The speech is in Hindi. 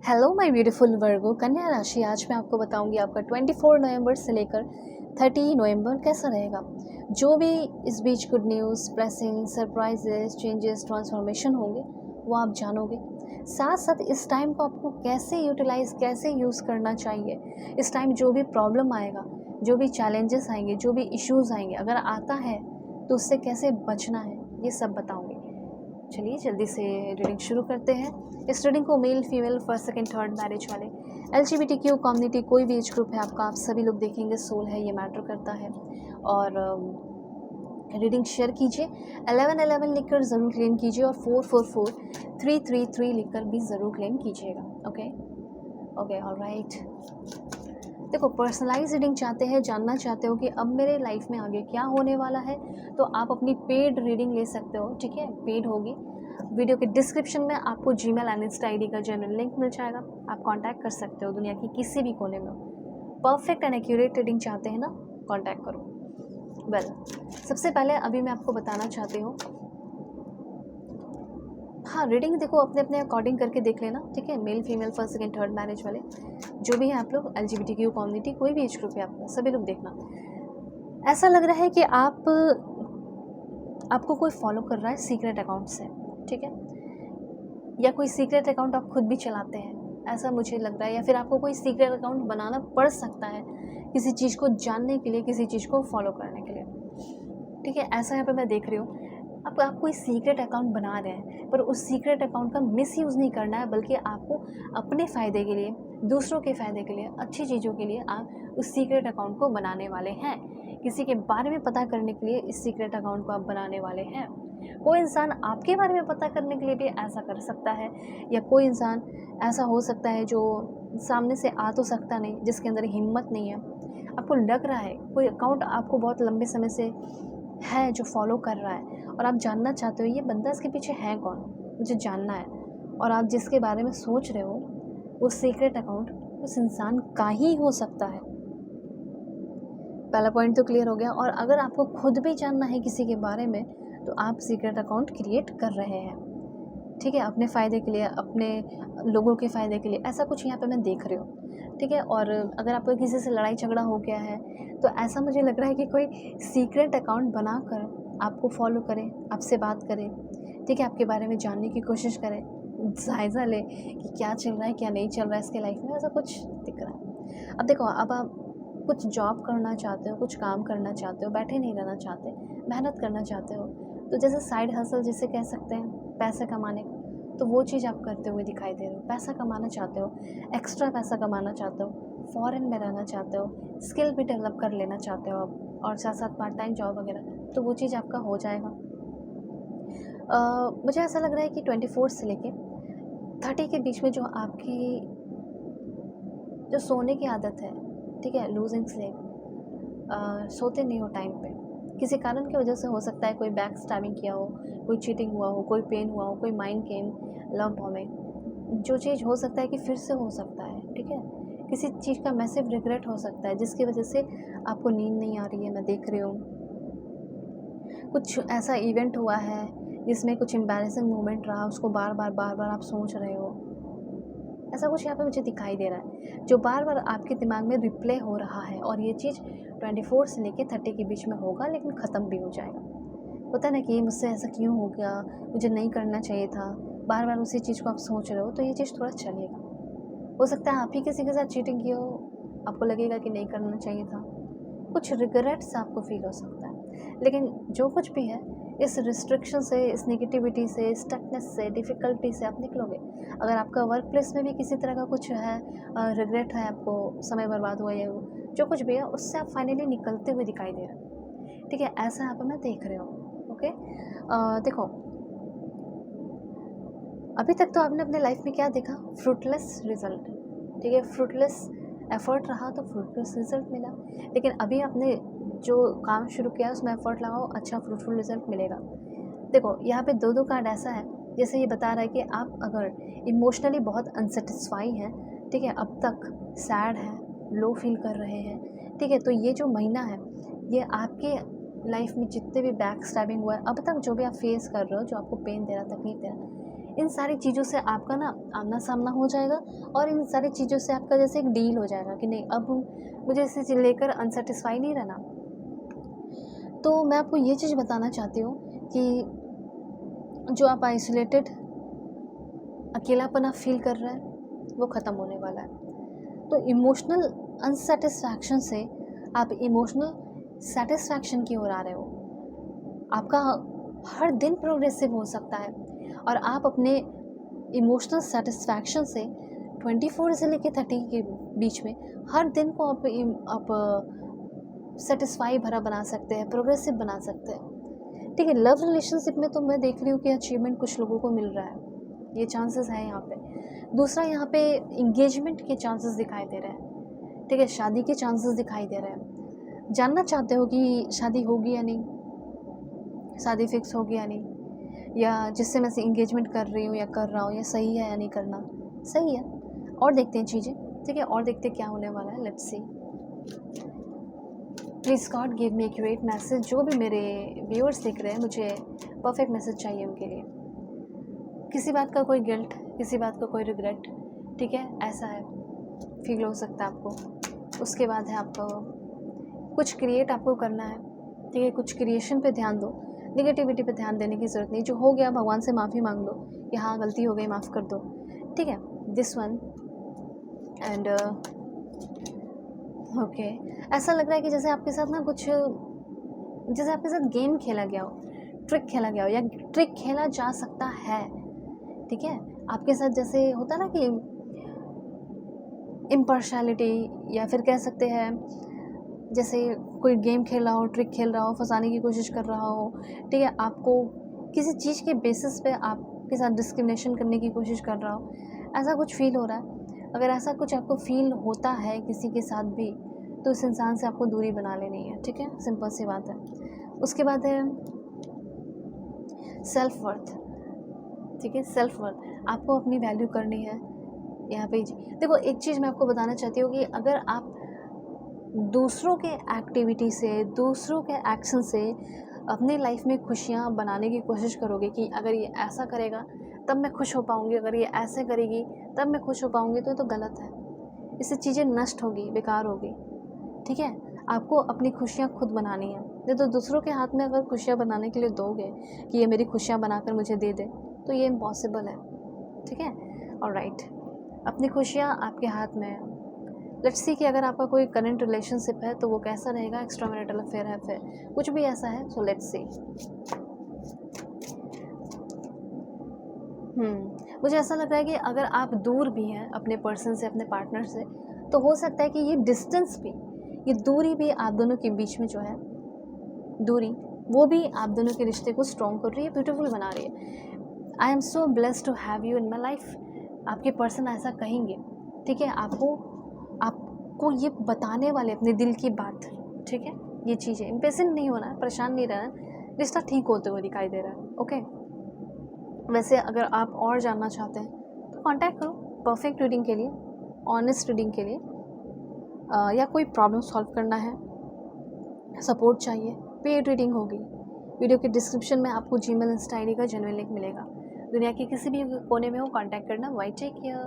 हेलो माय ब्यूटीफुल वर्गो कन्या राशि। आज मैं आपको बताऊंगी आपका 24 नवंबर से लेकर 30 नवंबर कैसा रहेगा। जो भी इस बीच good news, blessing, surprises, changes, transformation होंगे वो आप जानोगे। साथ साथ इस टाइम को आपको कैसे यूटिलाइज, कैसे यूज़ करना चाहिए। इस टाइम जो भी प्रॉब्लम आएगा, जो भी चैलेंजेस आएंगे, जो भी इश्यूज़ आएंगे, अगर आता है तो उससे कैसे बचना है, ये सब बताऊँगी। चलिए जल्दी से रीडिंग शुरू करते हैं। इस रीडिंग को male, female, first, second, third marriage वाले, LGBTQ कम्युनिटी, कोई भी एज ग्रुप है आपका, आप सभी लोग देखेंगे। सोल है, ये मैटर करता है। और रीडिंग शेयर कीजिए। 1111 लिखकर ज़रूर क्लेम कीजिए और 444333 लिखकर भी ज़रूर क्लेम कीजिएगा। Okay okay, alright. देखो, पर्सनलाइज रीडिंग चाहते हैं, जानना चाहते हो कि अब मेरे लाइफ में आगे क्या होने वाला है, तो आप अपनी पेड रीडिंग ले सकते हो। ठीक है, पेड होगी। वीडियो के डिस्क्रिप्शन में आपको जीमेल एंड इंस्टा आईडी का जनरल लिंक मिल जाएगा। आप कांटेक्ट कर सकते हो, दुनिया की किसी भी कोने में हो। परफेक्ट एंड एक्यूरेट रीडिंग चाहते हैं ना, कांटेक्ट करो। सबसे पहले अभी मैं आपको बताना चाहती हूँ, हाँ, रीडिंग देखो अपने अपने अकॉर्डिंग करके देख लेना। ठीक है, male, female, first, second, third marriage वाले जो भी हैं आप लोग, LGBTQ कम्युनिटी, कोई भी एज ग्रुप है आपका, सभी लोग देखना। ऐसा लग रहा है कि आपको कोई फॉलो कर रहा है सीक्रेट अकाउंट से। ठीक है, या कोई सीक्रेट अकाउंट आप खुद भी चलाते हैं, ऐसा मुझे लग रहा है। या फिर आपको कोई सीक्रेट अकाउंट बनाना पड़ सकता है किसी चीज़ को जानने के लिए, किसी चीज़ को फॉलो करने के लिए। ठीक है, ऐसा यहाँ पे मैं देख रही हूँ। आप कोई सीक्रेट अकाउंट बना रहे हैं, पर उस सीक्रेट अकाउंट का मिसयूज़ नहीं करना है, बल्कि आपको अपने फ़ायदे के लिए, दूसरों के फ़ायदे के लिए, अच्छी चीज़ों के लिए आप उस सीक्रेट अकाउंट को बनाने वाले हैं। किसी के बारे में पता करने के लिए इस सीक्रेट अकाउंट को आप बनाने वाले हैं। कोई इंसान आपके बारे में पता करने के लिए भी ऐसा कर सकता है, या कोई इंसान ऐसा हो सकता है जो सामने से आ तो सकता नहीं, जिसके अंदर हिम्मत नहीं है। आपको लग रहा है कोई अकाउंट आपको बहुत लंबे समय से है जो फॉलो कर रहा है, और आप जानना चाहते हो ये बंदा इसके पीछे है कौन, मुझे जानना है। और आप जिसके बारे में सोच रहे हो वो सीक्रेट अकाउंट उस इंसान का ही हो सकता है। पहला पॉइंट तो क्लियर हो गया। और अगर आपको खुद भी जानना है किसी के बारे में, तो आप सीक्रेट अकाउंट क्रिएट कर रहे हैं। ठीक है, अपने फ़ायदे के लिए, अपने लोगों के फ़ायदे के लिए, ऐसा कुछ यहाँ पे मैं देख रही हूँ। ठीक है, और अगर आपको किसी से लड़ाई झगड़ा हो गया है, तो ऐसा मुझे लग रहा है कि कोई सीक्रेट अकाउंट बनाकर आपको फॉलो करे, आपसे बात करे। ठीक है, आपके बारे में जानने की कोशिश करे, जायज़ा ले कि क्या चल रहा है, क्या नहीं चल रहा है इसके लाइफ में, ऐसा कुछ दिख रहा है। अब देखो, अब आप कुछ जॉब करना चाहते हो, कुछ काम करना चाहते हो, बैठे नहीं रहना चाहते, मेहनत करना चाहते हो, तो जैसे साइड हसल जिसे कह सकते हैं, पैसे कमाने का, तो वो चीज़ आप करते हुए दिखाई दे रहे हो। पैसा कमाना चाहते हो, एक्स्ट्रा पैसा कमाना चाहते हो, फॉरेन में रहना चाहते हो, स्किल भी डेवलप कर लेना चाहते हो आप, और साथ साथ पार्ट टाइम जॉब वगैरह, तो वो चीज़ आपका हो जाएगा। मुझे ऐसा लग रहा है कि 24 से लेके 30 के बीच में जो आपकी जो सोने की आदत है, ठीक है, लूजिंग स्लीप, सोते नहीं हो टाइम पे, किसी कारण की वजह से हो सकता है। कोई बैक स्टैबिंग किया हो, कोई चीटिंग हुआ हो, कोई पेन हुआ हो, कोई माइंड गेम, लव बॉम्बिंग, जो चीज़ हो सकता है कि फिर से हो सकता है। ठीक है, किसी चीज़ का मैसिव रिग्रेट हो सकता है जिसकी वजह से आपको नींद नहीं आ रही है, मैं देख रही हूँ। कुछ ऐसा इवेंट हुआ है जिसमें कुछ एम्बैरेसिंग मोमेंट रहा, उसको बार बार आप सोच रहे हो। ऐसा कुछ यहाँ पे मुझे दिखाई दे रहा है जो बार बार आपके दिमाग में रिप्ले हो रहा है, और ये चीज़ 24 से लेके 30 के बीच में होगा, लेकिन ख़त्म भी हो जाएगा। पता ना कि मुझसे ऐसा क्यों हो गया, मुझे नहीं करना चाहिए था, बार बार उसी चीज़ को आप सोच रहे हो, तो ये चीज़ थोड़ा चलेगा। हो सकता है आप ही किसी के साथ चीटिंग की हो, आपको लगेगा कि नहीं करना चाहिए था, कुछ रिग्रेट्स आपको फील हो सकता है। लेकिन जो कुछ भी है, इस रिस्ट्रिक्शन से, इस नेगेटिविटी से, स्टकनेस से, डिफ़िकल्टी से आप निकलोगे। अगर आपका वर्क प्लेस में भी किसी तरह का कुछ है, रिग्रेट है, आपको समय बर्बाद हुआ या जो कुछ भी है, उससे आप फाइनली निकलते हुए दिखाई दे रहे हैं। ठीक है, ऐसा यहाँ पर मैं देख रही हूँ। ओके, देखो, अभी तक तो आपने अपने लाइफ में क्या देखा, फ्रूटलेस रिजल्ट। ठीक है, फ्रूटलेस एफर्ट रहा तो फ्रूटलेस रिजल्ट मिला। लेकिन अभी आपने जो काम शुरू किया है उसमें एफर्ट लगाओ, अच्छा फ्रूटफुल रिजल्ट मिलेगा। देखो, यहाँ पे दो कार्ड ऐसा है, जैसे ये बता रहा है कि आप अगर इमोशनली बहुत अनसेटिस्फाई हैं, ठीक है, अब तक सैड हैं, लो फील कर रहे हैं, ठीक है, तो ये जो महीना है, ये आपके लाइफ में जितने भी बैक स्टैबिंग हुआ है अब तक, जो भी आप फेस कर रहे हो, जो आपको पेन दे रहा, तकलीफ दे रहा, इन सारी चीज़ों से आपका ना आमना सामना हो जाएगा और इन सारी चीज़ों से आपका जैसे एक डील हो जाएगा कि नहीं, अब मुझे इसे चीज़ लेकर अनसेटिस्फाई नहीं रहना। तो मैं आपको ये चीज़ बताना चाहती हूँ कि जो आप आइसोलेटेड अकेलापन आप फील कर रहे हैं वो ख़त्म होने वाला है। तो इमोशनल अनसेटिस्फैक्शन से आप इमोशनल सेटिस्फैक्शन की ओर आ रहे हो। आपका हर दिन प्रोग्रेसिव हो सकता है और आप अपने इमोशनल सेटिस्फैक्शन से 24 से लेकर 30 के बीच में हर दिन को आप सेटिस्फाई भरा बना सकते हैं, प्रोग्रेसिव बना सकते हैं। ठीक है, लव रिलेशनशिप में तो मैं देख रही हूँ कि अचीवमेंट कुछ लोगों को मिल रहा है, ये चांसेस है यहाँ पे। दूसरा, यहाँ पे इंगेजमेंट के चांसेस दिखाई दे रहे हैं। ठीक है, शादी के चांसेस दिखाई दे रहे हैं। जानना चाहते हो कि शादी होगी या नहीं, शादी फिक्स होगी या नहीं, या जिससे मैं से इंगेजमेंट कर रही हूँ या कर रहा हूँ, या सही है या नहीं करना, सही है। और देखते हैं चीज़ें, ठीक है, और देखते हैं क्या होने वाला है। Let's see, please God give me accurate message. जो भी मेरे व्यूअर्स देख रहे हैं, मुझे परफेक्ट मैसेज चाहिए उनके लिए। किसी बात का कोई गिल्ट, किसी बात का कोई रिग्रेट, ठीक है, ऐसा है, फील हो सकता है आपको। उसके बाद है आपको कुछ क्रिएट आपको करना है, ठीक है, कुछ क्रिएशन पे ध्यान दो, नेगेटिविटी पे ध्यान देने की ज़रूरत नहीं। जो हो गया भगवान से माफ़ी मांग लो कि हाँ गलती हो गई, माफ़ कर दो, ठीक है, दिस वन। एंड ओके, ऐसा लग रहा है कि जैसे आपके साथ ना कुछ, जैसे आपके साथ गेम खेला गया हो, ट्रिक खेला गया हो, या ट्रिक खेला जा सकता है, ठीक है, आपके साथ जैसे होता ना कि इम्पार्शलिटी, या फिर कह सकते हैं जैसे कोई गेम खेल रहा हो, ट्रिक खेल रहा हो, फंसाने की कोशिश कर रहा हो, ठीक है, आपको किसी चीज़ के बेसिस पे आपके साथ डिस्क्रिमिनेशन करने की कोशिश कर रहा हो, ऐसा कुछ फील हो रहा है। अगर ऐसा कुछ आपको फील होता है किसी के साथ भी, तो उस इंसान से आपको दूरी बना लेनी है, ठीक है, सिंपल सी बात है। उसके बाद है सेल्फ वर्थ, ठीक है, सेल्फ वर्थ, आपको अपनी वैल्यू करनी है यहाँ पे। देखो, एक चीज़ मैं आपको बताना चाहती हूँ कि अगर आप दूसरों के एक्टिविटी से, दूसरों के एक्शन से अपनी लाइफ में खुशियाँ बनाने की कोशिश करोगे कि अगर ये ऐसा करेगा तब मैं खुश हो पाऊँगी, अगर ये ऐसे करेगी तब मैं खुश हो पाऊँगी, तो ये तो गलत है। इससे चीज़ें नष्ट होगी, बेकार होगी, ठीक है। आपको अपनी खुशियाँ खुद बनानी है। नहीं तो दूसरों के हाथ में अगर खुशियाँ बनाने के लिए दोगे कि ये मेरी खुशियाँ बनाकर मुझे दे दे, तो ये इम्पॉसिबल है, ठीक है। ऑलराइट, अपनी खुशियाँ आपके हाथ में है। लेट्स सी कि अगर आपका कोई करंट रिलेशनशिप है तो वो कैसा रहेगा, एक्स्ट्रा मैरिटल अफेयर है, फिर कुछ भी ऐसा है, सो लेट्स सी। मुझे ऐसा लग रहा है कि अगर आप दूर भी हैं अपने पर्सन से, अपने पार्टनर से, तो हो सकता है कि ये डिस्टेंस भी, ये दूरी भी आप दोनों के बीच में जो है दूरी, वो भी आप दोनों के रिश्ते को स्ट्रॉन्ग कर रही है, ब्यूटीफुल बना रही है। I am so blessed to have you in my life, आपके पर्सन ऐसा कहेंगे, ठीक है, आपको ये बताने वाले अपने दिल की बात, ठीक है। ये चीज़ें, इम्पेशेंट नहीं होना है, परेशान नहीं रहना, रिश्ता ठीक होते हुए दिखाई दे रहा है, ओके। वैसे अगर आप और जानना चाहते हैं तो कांटेक्ट करो परफेक्ट रीडिंग के लिए, ऑनेस्ट रीडिंग के लिए, या कोई प्रॉब्लम सॉल्व करना है, सपोर्ट चाहिए, पेड रीडिंग होगी। वीडियो के डिस्क्रिप्शन में आपको जीमेल, इंस्टा आईडी का जेन्युइन लिंक मिलेगा। दुनिया के किसी भी कोने में हो, कांटेक्ट करना। Why take care.